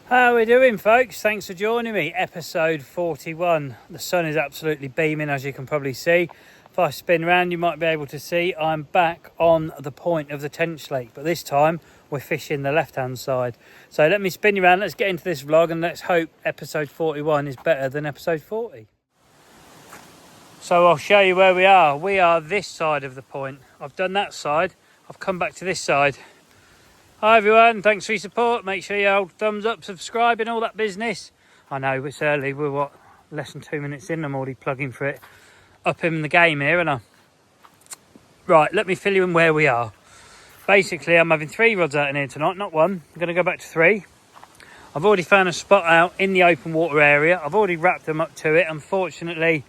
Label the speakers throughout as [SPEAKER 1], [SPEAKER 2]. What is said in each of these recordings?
[SPEAKER 1] How are we doing, folks? Thanks for joining me. Episode 41. The sun is absolutely beaming, as you can probably see. If I spin around, you might be able to see I'm back on the point of the Tench Lake, but this time we're fishing the left-hand side. So let me spin you around. Let's get into this vlog, and let's hope episode 41 is better than episode 40. So I'll show you where we are. We are this side of the point. I've done that side. I've come back to this side. Hi everyone, thanks for your support. Make sure you hold thumbs up, subscribe and all that business. I know it's early, we're what, less than 2 minutes in. I'm already plugging for it. Up in the game here, and right, let me fill you in where we are. Basically, I'm having 3 rods out in here tonight, not one. I'm going to go back to 3. I've already found a spot out in the open water area. I've already wrapped them up to it. Unfortunately,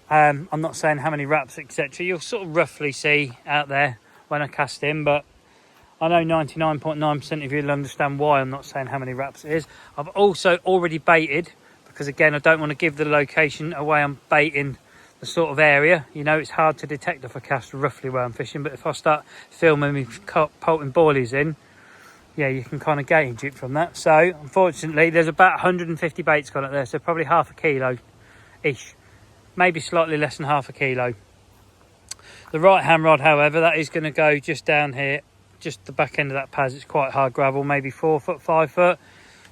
[SPEAKER 1] I'm not saying how many wraps, etc. You'll sort of roughly see out there when I cast in, but I know 99.9% of you will understand why I'm not saying how many wraps it is. I've also already baited, because again, I don't want to give the location away. I'm baiting the sort of area. You know, it's hard to detect if I cast roughly where I'm fishing, but if I start filming me pulping boilies in, yeah, you can kind of gauge it from that. So unfortunately, there's about 150 baits gone up there, so probably half a kilo-ish, maybe slightly less than half a kilo. The right hand rod, however, that is going to go just down here, just the back end of that paz. It's quite hard gravel, maybe 4 foot, 5 foot,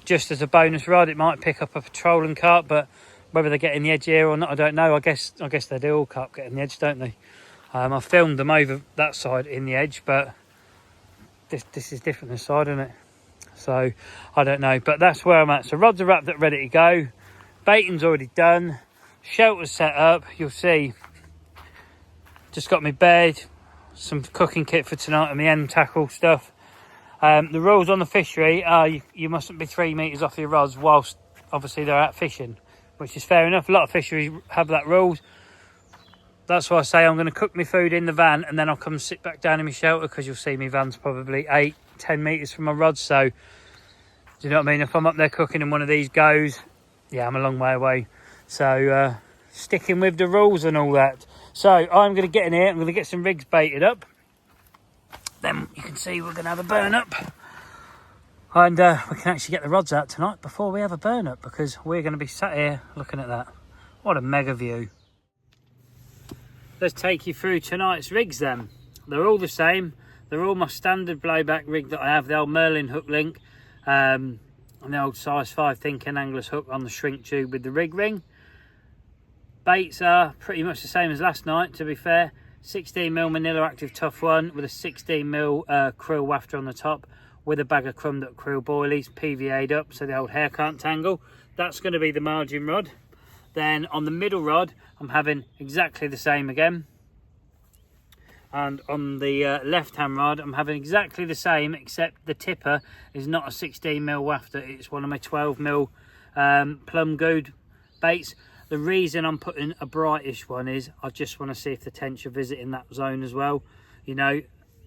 [SPEAKER 1] just as a bonus rod. It might pick up a patrolling carp, but whether they get in the edge here or not, I don't know. I guess they do. All carp get in the edge, don't they? I filmed them over that side in the edge, but this is different this side, isn't it? So I don't know, but that's where I'm at. So rods are wrapped up, ready to go. Baiting's already done. Shelter's set up. You'll see. Just got my bed, some cooking kit for tonight, and the end tackle stuff. The rules on the fishery are you mustn't be 3 meters off your rods whilst obviously they're out fishing, which is fair enough. A lot of fisheries have that rules. That's why I say I'm going to cook my food in the van, and then I'll come sit back down in my shelter, because you'll see my van's probably 8-10 meters from my rods. So do you know what I mean? If I'm up there cooking and one of these goes, yeah, I'm a long way away. So sticking with the rules and all that. So I'm going to get in here. I'm going to get some rigs baited up. Then you can see we're going to have a burn up. And we can actually get the rods out tonight before we have a burn up, because we're going to be sat here looking at that. What a mega view. Let's take you through tonight's rigs then. They're all the same. They're all my standard blowback rig that I have. The old Merlin hook link. And the old size 5 thinking angler's hook on the shrink tube with the rig ring. Baits are pretty much the same as last night, to be fair. 16mm Manila Active Tough One with a 16mm krill wafter on the top, with a bag of crumbed up krill boilies, PVA'd up so the old hair can't tangle. That's going to be the margin rod. Then on the middle rod, I'm having exactly the same again. And on the left hand rod, I'm having exactly the same, except the tipper is not a 16mm wafter. It's one of my 12mm plum good baits. The reason I'm putting a brightish one is I just want to see if the tench are visiting that zone as well. You know,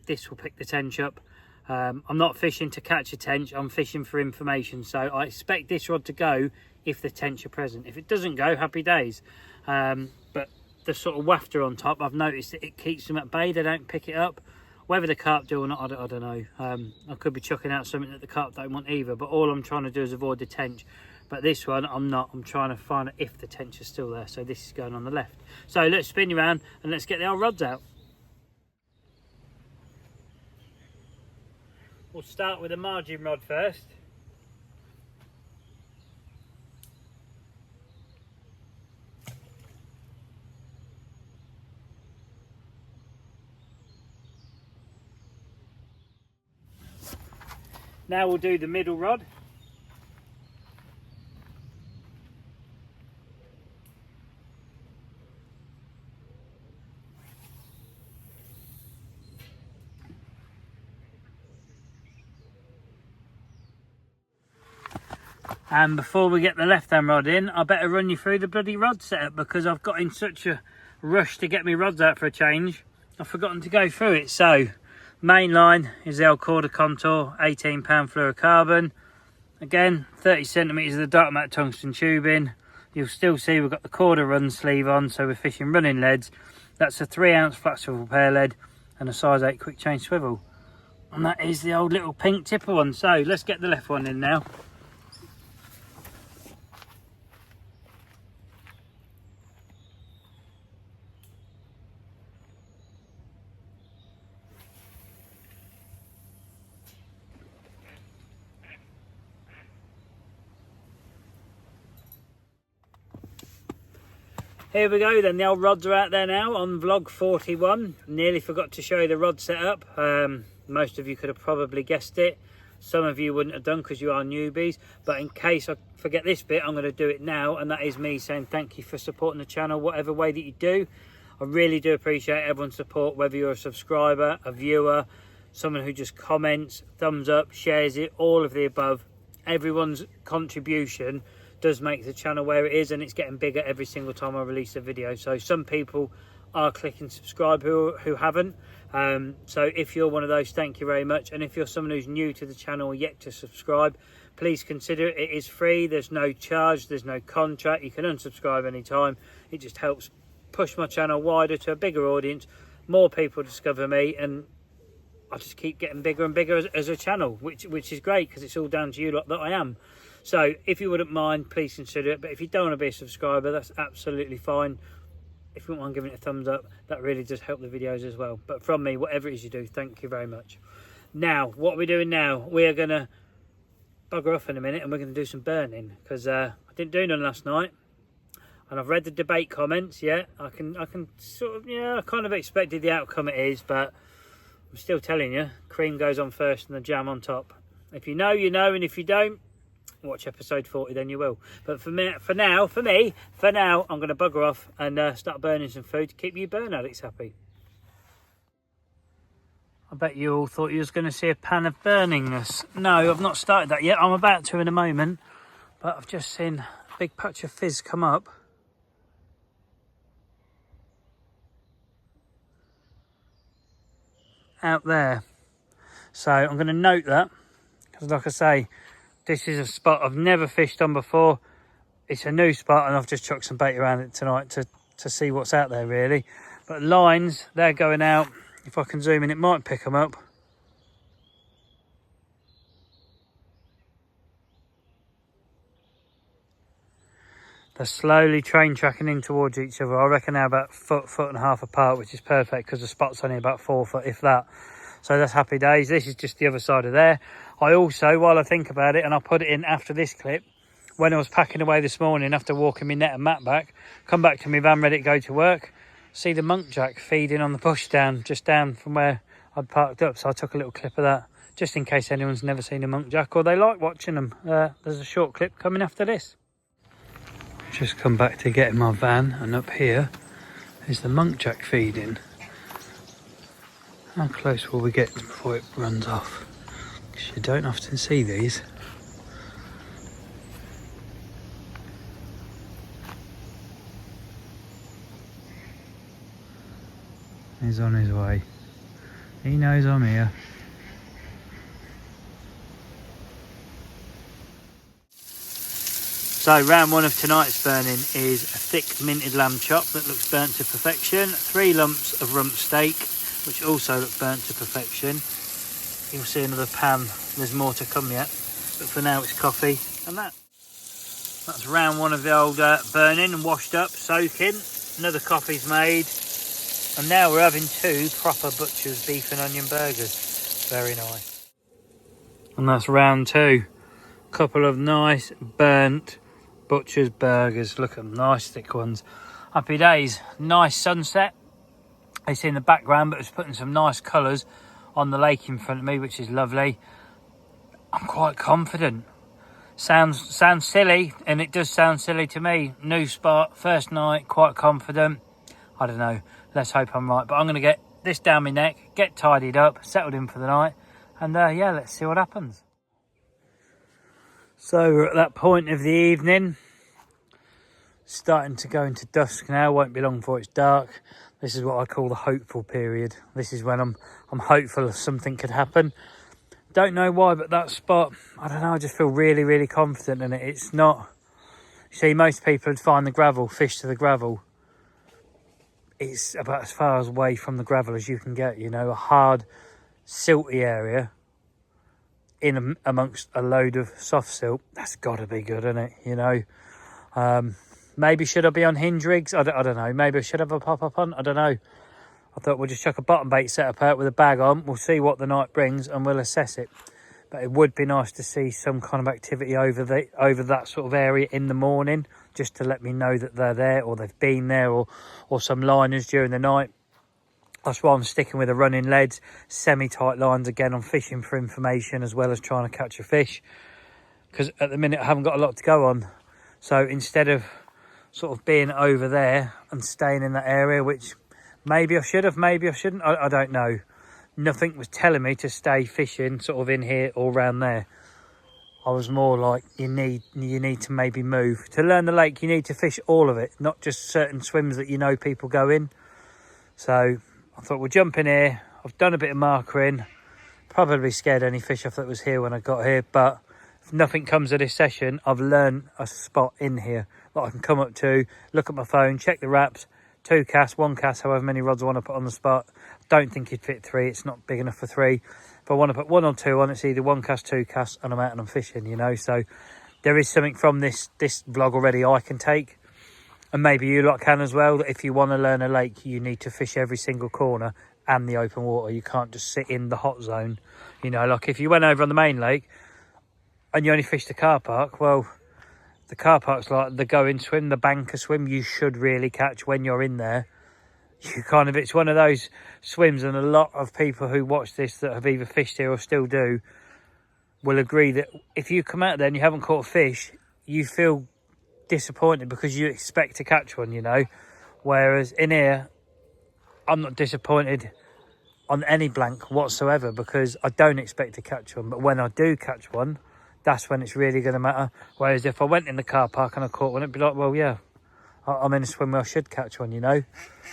[SPEAKER 1] this will pick the tench up. I'm not fishing to catch a tench, I'm fishing for information. So I expect this rod to go if the tench are present. If it doesn't go, happy days. But the sort of wafter on top, I've noticed that it keeps them at bay. They don't pick it up. Whether the carp do or not, I don't know. I could be chucking out something that the carp don't want either, but all I'm trying to do is avoid the tench. But this one, I'm not. I'm trying to find if the tench is still there. So this is going on the left. So let's spin you around and let's get the old rods out. We'll start with the margin rod first. Now we'll do the middle rod. And before we get the left hand rod in, I better run you through the bloody rod setup, because I've got in such a rush to get my rods out for a change, I've forgotten to go through it. So mainline is the old KORDA Contour 18 pound fluorocarbon. Again, 30 centimeters of the dark matte tungsten tubing. You'll still see we've got the KORDA run sleeve on, so we're fishing running leads. That's a 3 ounce flat swivel pear lead and a size 8 quick change swivel. And that is the old little pink tipper one. So let's get the left one in now. Here we go then, the old rods are out there now on vlog 41. Nearly forgot to show you the rod setup. Most of you could have probably guessed it. Some of you wouldn't have done because you are newbies, but in case I forget this bit, I'm going to do it now, and that is me saying thank you for supporting the channel whatever way that you do. I really do appreciate everyone's support, whether you're a subscriber, a viewer, someone who just comments, thumbs up, shares it, all of the above. Everyone's contribution does make the channel where it is, and it's getting bigger every single time I release a video. So some people are clicking subscribe who haven't. So if you're one of those, thank you very much. And if you're someone who's new to the channel or yet to subscribe, please consider it. It is free, there's no charge, there's no contract. You can unsubscribe anytime. It just helps push my channel wider to a bigger audience, more people discover me, and I just keep getting bigger and bigger as a channel, which is great, because it's all down to you lot that I am. So if you wouldn't mind, please consider it. But if you don't want to be a subscriber, that's absolutely fine. If you wouldn't mind giving it a thumbs up, that really does help the videos as well. But from me, whatever it is you do, thank you very much. Now, what are we doing now? We are going to bugger off in a minute, and we're going to do some burning, because I didn't do none last night. And I've read the debate comments. Yeah, I can sort of, yeah, I kind of expected the outcome it is, but I'm still telling you, cream goes on first and the jam on top. If you know, you know, and if you don't, watch episode 40, then you will. But for now, I'm going to bugger off and start burning some food to keep you burn addicts happy. I bet you all thought you was going to see a pan of burningness. No, I've not started that yet. I'm about to in a moment, but I've just seen a big patch of fizz come up. Out there. So I'm going to note that, because like I say, this is a spot I've never fished on before. It's a new spot, and I've just chucked some bait around it tonight to see what's out there really. But lines, they're going out. If I can zoom in, it might pick them up. They're slowly train tracking in towards each other. I reckon they're about foot and a half apart, which is perfect because the spot's only about 4 foot, if that. So that's happy days. This is just the other side of there. I also, while I think about it, and I'll put it in after this clip, when I was packing away this morning after walking my net and mat back, come back to my van ready to go to work, see the muntjac feeding on the bush just down from where I'd parked up. So I took a little clip of that, just in case anyone's never seen a muntjac or they like watching them. There's a short clip coming after this. Just come back to get in my van, and up here is the muntjac feeding. How close will we get before it runs off? Because you don't often see these. He's on his way. He knows I'm here. So round one of tonight's burning is a thick minted lamb chop that looks burnt to perfection. 3 lumps of rump steak, which also look burnt to perfection. You'll see another pan. There's more to come yet, but for now it's coffee and that. That's round one of the old burning and washed up, soaking. Another coffee's made, and now we're having 2 proper butcher's beef and onion burgers. Very nice. And that's round 2. Couple of nice burnt butcher's burgers. Look at them, nice thick ones. Happy days. Nice sunset. It's in the background, but it's putting some nice colours on the lake in front of me, which is lovely. I'm quite confident. Sounds silly, and it does sound silly to me. New spot, first night, quite confident. I don't know. Let's hope I'm right. But I'm going to get this down my neck, get tidied up, settled in for the night, and yeah, let's see what happens. So we're at that point of the evening, starting to go into dusk now. Won't be long before it's dark. This is what I call the hopeful period. This is when I'm hopeful something could happen. Don't know why, but that spot, I don't know, I just feel really, really confident in it. It's not, you see, most people would find the gravel, fish to the gravel. It's about as far away from the gravel as you can get, you know, a hard, silty area in amongst a load of soft silt. That's got to be good, isn't it? You know, maybe should I be on hinge rigs? I don't know. Maybe I should have a pop-up on. I don't know. I thought we'll just chuck a bottom bait setup out with a bag on. We'll see what the night brings and we'll assess it. But it would be nice to see some kind of activity over that sort of area in the morning just to let me know that they're there, or they've been there, or some liners during the night. That's why I'm sticking with the running leads, semi-tight lines. Again, I'm fishing for information as well as trying to catch a fish, because at the minute I haven't got a lot to go on. So instead of sort of being over there and staying in that area, which maybe I should have, maybe I shouldn't, I don't know. Nothing was telling me to stay fishing sort of in here or around there. I was more like, you need to maybe move. To learn the lake, you need to fish all of it, not just certain swims that you know people go in. So I thought we'll jump in here. I've done a bit of markering. Probably scared any fish off that was here when I got here, but if nothing comes of this session, I've learned a spot in here that I can come up to, look at my phone, check the wraps, 2 casts, 1 cast, however many rods I want to put on the spot. Don't think you'd fit 3, it's not big enough for 3. If I want to put 1 or 2 on, it's either 1 cast, 2 casts, and I'm out and I'm fishing, you know. So there is something from this vlog already I can take, and maybe you lot can as well, that if you want to learn a lake, you need to fish every single corner and the open water. You can't just sit in the hot zone, you know. Like if you went over on the main lake and you only fished the car park, well, the car park's like the go-in swim, the banker swim you should really catch when you're in there. You kind of, it's one of those swims, and a lot of people who watch this that have either fished here or still do will agree that if you come out there and you haven't caught a fish, you feel disappointed because you expect to catch one, you know. Whereas in here, I'm not disappointed on any blank whatsoever because I don't expect to catch one. But when I do catch one, that's when it's really going to matter. Whereas if I went in the car park and I caught one, it'd be like, well, yeah, I'm in a swim where I should catch one, you know.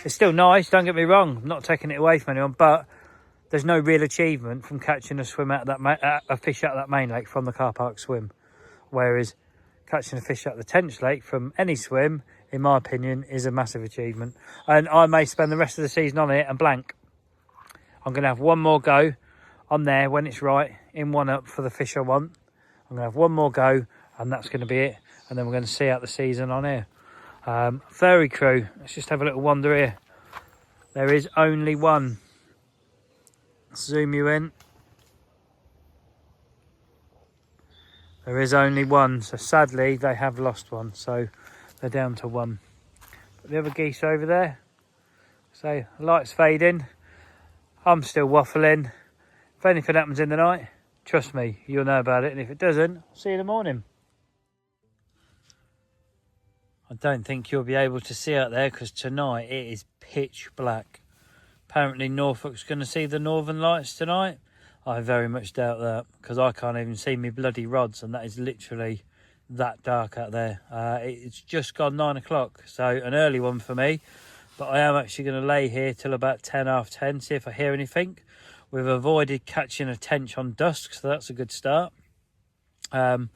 [SPEAKER 1] It's still nice, don't get me wrong. I'm not taking it away from anyone, but there's no real achievement from catching a swim out of that a fish out of that main lake from the car park swim. Whereas catching a fish out of the Tench Lake from any swim, in my opinion, is a massive achievement. And I may spend the rest of the season on it and blank. I'm going to have one more go on there when it's right, in one up for the fish I want. I'm going to have one more go, and that's going to be it. And then we're going to see out the season on here. Furry crew, let's just have a little wander here. There is only one. Zoom you in. There is only one, so sadly they have lost one, so they're down to 1. But the other geese are over there. So light's fading. I'm still waffling. If anything happens in the night, trust me, you'll know about it. And if it doesn't, I'll see you in the morning. I don't think you'll be able to see out there because tonight it is pitch black. Apparently Norfolk's going to see the northern lights tonight. I very much doubt that because I can't even see me bloody rods, and that is literally that dark out there. It's just gone 9 o'clock, so an early one for me. But I am actually going to lay here till about 10, half 10, see if I hear anything. We've avoided catching a tench on dusk, so that's a good start. And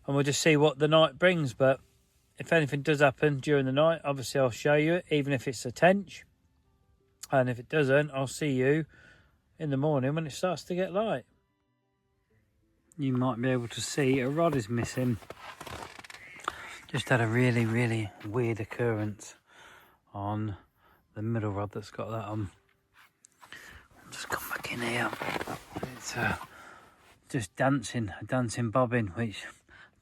[SPEAKER 1] we'll just see what the night brings. But if anything does happen during the night, obviously I'll show you it, even if it's a tench. And if it doesn't, I'll see you in the morning when it starts to get light. You might be able to see a rod is missing. Just had a really, really weird occurrence on the middle rod that's got that on. I'll just come back in here. It's just a dancing bobbin, which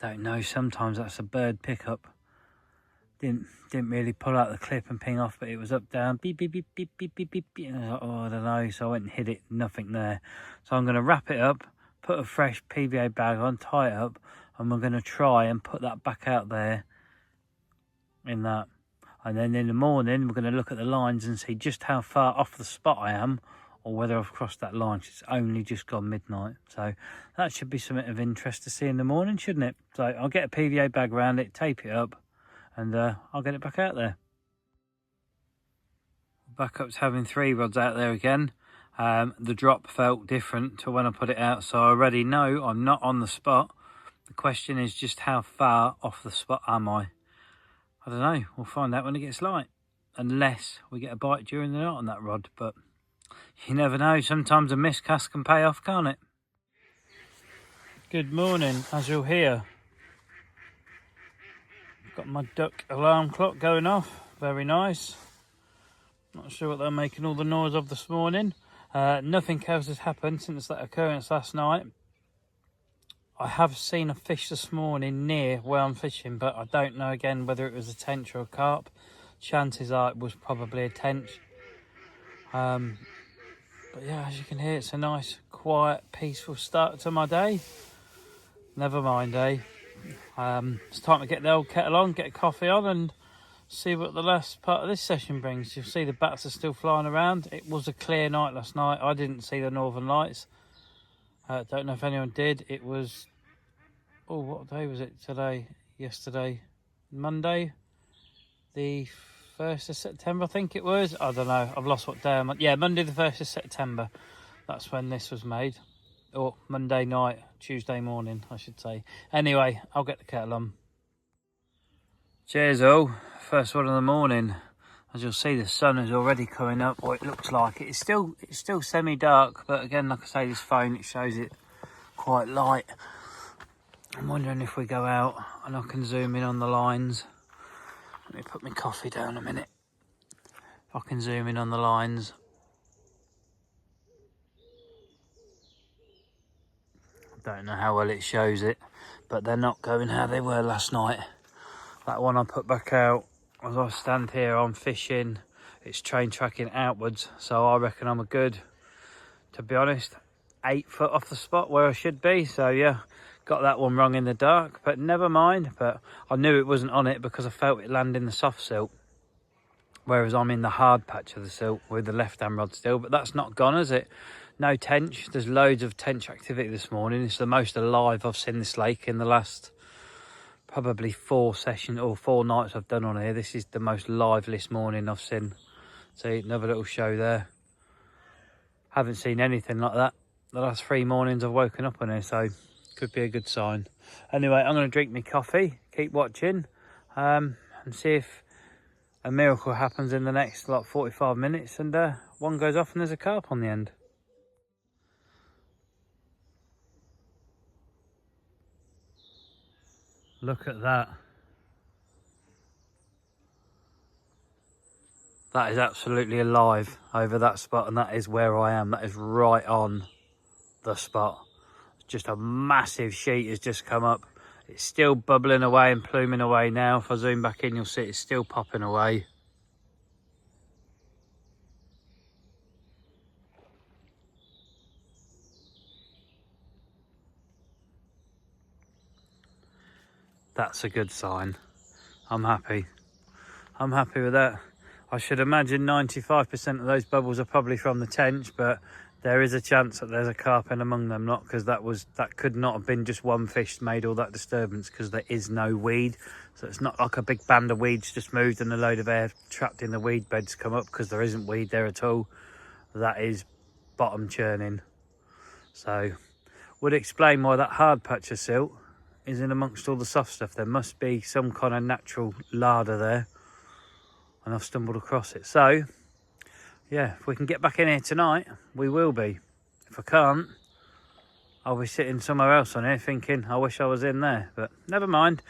[SPEAKER 1] I don't know, sometimes that's a bird pickup. Didn't really pull out the clip and ping off, but it was up, down, beep, beep, beep, beep, beep, beep, beep, beep. And I thought, oh, I don't know, so I went and hid it, nothing there. So I'm going to wrap it up, put a fresh PVA bag on, tie it up, and we're going to try and put that back out there in that. And then in the morning, we're going to look at the lines and see just how far off the spot I am, or whether I've crossed that line. It's only just gone midnight. So that should be something of interest to see in the morning, shouldn't it? So I'll get a PVA bag around it, tape it up, and I'll get it back out there. Back up to having 3 rods out there again. The drop felt different to when I put it out, so I already know I'm not on the spot. The question is just how far off the spot am I? I don't know, we'll find out when it gets light. Unless we get a bite during the night on that rod, but you never know, sometimes a miscast can pay off, can't it? Good morning, as you'll hear. Got my duck alarm clock going off, very nice. Not sure what they're making all the noise of this morning. Nothing else has happened since that occurrence last night. I have seen a fish this morning near where I'm fishing, but I don't know again whether it was a tench or a carp. Chances are it was probably a tench. But yeah, as you can hear, it's a nice, quiet, peaceful start to my day. Never mind, eh? It's time to get the old kettle on, get a coffee on, and see what the last part of this session brings. You'll see the bats are still flying around. It was a clear night last night. I didn't see the northern lights. Don't know if anyone did. It was, oh, what day was it today? Yesterday, Monday, the 1st of September, I think it was. I don't know. I've lost what day I'm on. Yeah, Monday the 1st of September. That's when this was made. Or Monday night, Tuesday morning, I should say. Anyway, I'll get the kettle on. Cheers all. First one of the morning. As you'll see, the sun is already coming up, or it looks like it. It's still semi-dark, but again, like I say, this phone, it shows it quite light. I'm wondering if we go out and I can zoom in on the lines. Let me put my coffee down a minute. If I can zoom in on the lines. I don't know how well it shows it, but they're not going how they were last night. That one I put back out. As I stand here, I'm fishing. It's train tracking outwards, so I reckon I'm a good, to be honest, 8 foot off the spot where I should be. So yeah, got that one wrong in the dark, but never mind. But I knew it wasn't on it because I felt it land in the soft silt, whereas I'm in the hard patch of the silt with the left hand rod still. But that's not gone, is it? No tench. There's loads of tench activity this morning. It's the most alive I've seen this lake in the last probably 4 sessions or 4 nights I've done on here. This is the most liveliest morning I've seen. See, another little show there. Haven't seen anything like that the last 3 mornings I've woken up on here, so could be a good sign. Anyway, I'm going to drink my coffee, keep watching, and see if a miracle happens in the next like 45 minutes and one goes off and there's a carp on the end. Look at that. That is absolutely alive over that spot, and that is where I am. That is right on the spot. Just a massive sheet has just come up. It's still bubbling away and pluming away now. If I zoom back in, you'll see it's still popping away. That's a good sign. I'm happy. I'm happy with that. I should imagine 95% of those bubbles are probably from the tench, but there is a chance that there's a carp in among them, not because that could not have been just one fish made all that disturbance, because there is no weed. So it's not like a big band of weeds just moved and a load of air trapped in the weed beds come up, because there isn't weed there at all. That is bottom churning. So would explain why that hard patch of silt is in amongst all the soft stuff. There must be some kind of natural larder there, and I've stumbled across it. So yeah, if we can get back in here tonight, we will be. If I can't, I'll be sitting somewhere else on here thinking I wish I was in there, but never mind.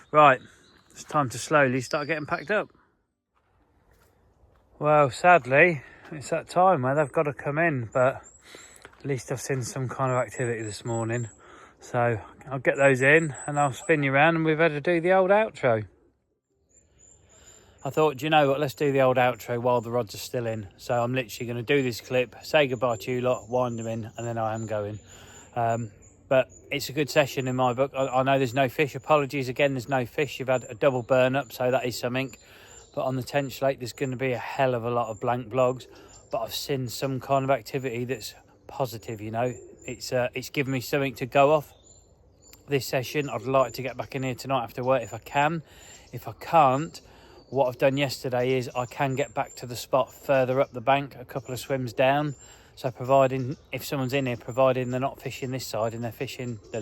[SPEAKER 1] Right, it's time to slowly start getting packed up. Well, sadly, it's that time where they've got to come in, but at least I've seen some kind of activity this morning. So I'll get those in and I'll spin you around, and we've had to do the old outro. I thought, do you know what, let's do the old outro while the rods are still in. So I'm literally going to do this clip, say goodbye to you lot, wind them in, and then I am going. But it's a good session in my book. I know there's no fish. Apologies again, there's no fish. You've had a double burn up, so that is something. But on the tench lake, there's going to be a hell of a lot of blank blogs. But I've seen some kind of activity that's positive, you know. It's given me something to go off this session. I'd like to get back in here tonight after work if I can. If I can't, what I've done yesterday is I can get back to the spot further up the bank, a couple of swims down. So providing, if someone's in here, providing they're not fishing this side and they're fishing the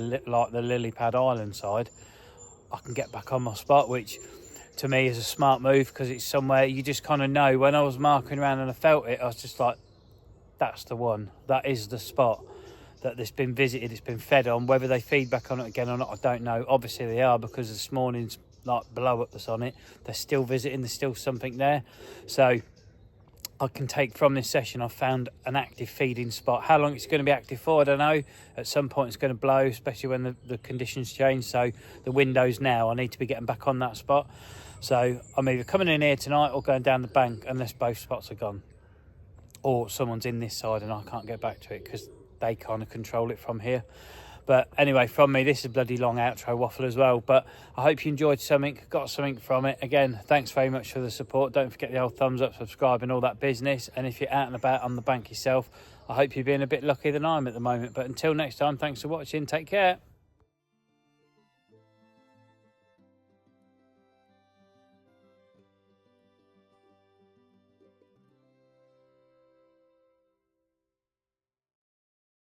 [SPEAKER 1] lily pad island side, I can get back on my spot, which to me is a smart move, because it's somewhere you just kind of know. When I was marking around and I felt it, I was just like, that's the one. That is the spot that that's been visited, it's been fed on. Whether they feed back on it again or not, I don't know. Obviously they are, because this morning's like blow up that's on it. They're still visiting, there's still something there. So I can take from this session. I've found an active feeding spot. How long it's going to be active for, I don't know. At some point it's going to blow, especially when the conditions change. So the window's now, I need to be getting back on that spot. So I'm either coming in here tonight or going down the bank, unless both spots are gone. Or someone's in this side and I can't get back to it because they kind of control it from here. But anyway, from me, this is a bloody long outro waffle as well. But I hope you enjoyed something, got something from it. Again, thanks very much for the support. Don't forget the old thumbs up, subscribe and all that business. And if you're out and about on the bank yourself, I hope you're being a bit lucky than I am at the moment. But until next time, thanks for watching. Take care.